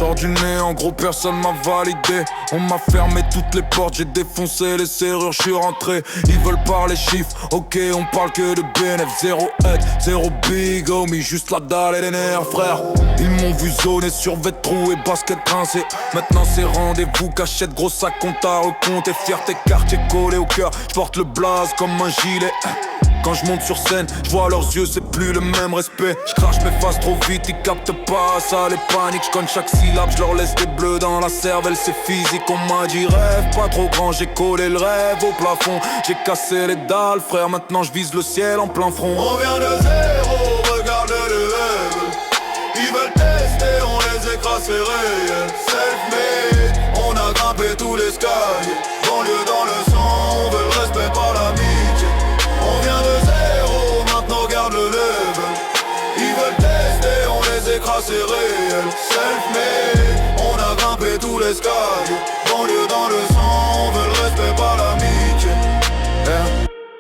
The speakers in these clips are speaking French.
Sors du nez, en gros personne m'a validé. On m'a fermé toutes les portes, j'ai défoncé les serrures, je suis rentré. Ils veulent parler chiffres, ok on parle que de BNF. Zéro head, zéro big homie, juste la dalle et les nerfs frère. Ils m'ont vu zoner sur trou et basket rincé. Maintenant c'est rendez-vous, cachette, gros sac, compte à recompter. Fierté, quartier collé au cœur, j'porte le blaze comme un gilet. Quand je monte sur scène, je vois leurs yeux, c'est plus le même respect. Je crache mes faces trop vite, ils captent pas ça, les paniques. Je connais chaque syllabe, je leur laisse des bleus dans la cervelle, c'est physique. On m'a dit rêve, pas trop grand, j'ai collé le rêve au plafond. J'ai cassé les dalles, frère, maintenant je vise le ciel en plein front. On vient de zéro, regarde le level. Ils veulent tester, on les écrase, c'est réel. Self-made, on a grimpé tous les escaliers. Banlieue dans le sang, on veut le respect par l'amitié. On vient de zéro, maintenant garde le level. Ils veulent tester, on les écrase, c'est réel. Self-made, on a grimpé tous les escaliers. Banlieue dans le sang, on veut le respect par l'amitié.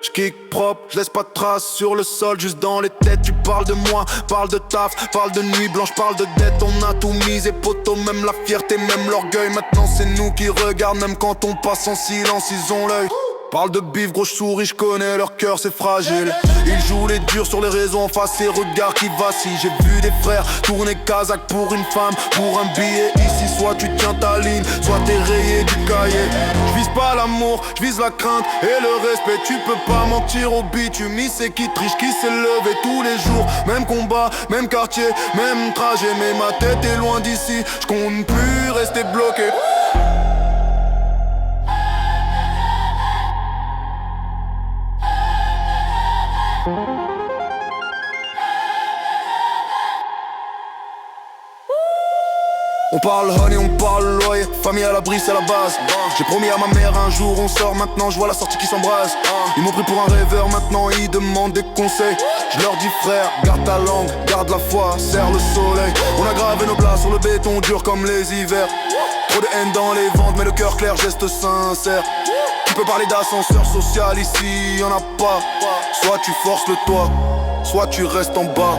J'kick propre, j'laisse pas de traces sur le sol, juste dans les têtes. Tu parles de moi, parle de taf, parle de nuit blanche, parle de dette. On a tout misé, poteau, même la fierté, même l'orgueil. Maintenant c'est nous qui regardent, même quand on passe en silence, ils ont l'œil. Parle de bif, gros souris, j'connais leur cœur, c'est fragile. Ils jouent les durs sur les réseaux en face, ces regards qui vacillent. J'ai vu des frères tourner Kazakh pour une femme, pour un billet. Ici, soit tu tiens ta ligne, soit t'es rayé du cahier. J'vise pas l'amour, j'vise la crainte et le respect. Tu peux pas mentir au bitume, c'est qui triche, qui s'est levé tous les jours. Même combat, même quartier, même trajet. Mais ma tête est loin d'ici, j'compte plus rester bloqué. On parle honey, on parle loyer, famille à l'abri c'est la base. J'ai promis à ma mère un jour on sort, maintenant je vois la sortie qui s'embrase. Ils m'ont pris pour un rêveur, maintenant ils demandent des conseils. Je leur dis frère, garde ta langue, garde la foi, serre le soleil. On a gravé nos plats sur le béton dur comme les hivers. Trop de haine dans les ventes, mais le cœur clair, geste sincère. Tu peux parler d'ascenseur social ici, y'en a pas. Soit tu forces le toit, soit tu restes en bas.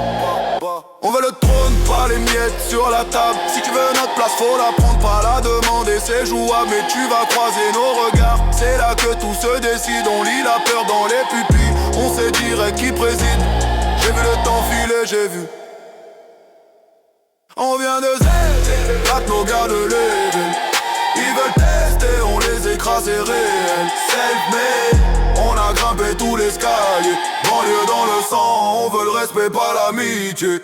On veut le trône, pas les miettes sur la table. Si tu veux notre place, faut la prendre, pas la demander. C'est jouable, mais tu vas croiser nos regards. C'est là que tout se décide, on lit la peur dans les pupilles. On sait direct qui préside. J'ai vu le temps filer, j'ai vu. On vient de Z, rate nos gars de level. Ils veulent tester, on les écrase, c'est réel. Self-made, on a grimpé tous les escaliers. Banlieue dans le sang, on veut le respect, pas l'amitié.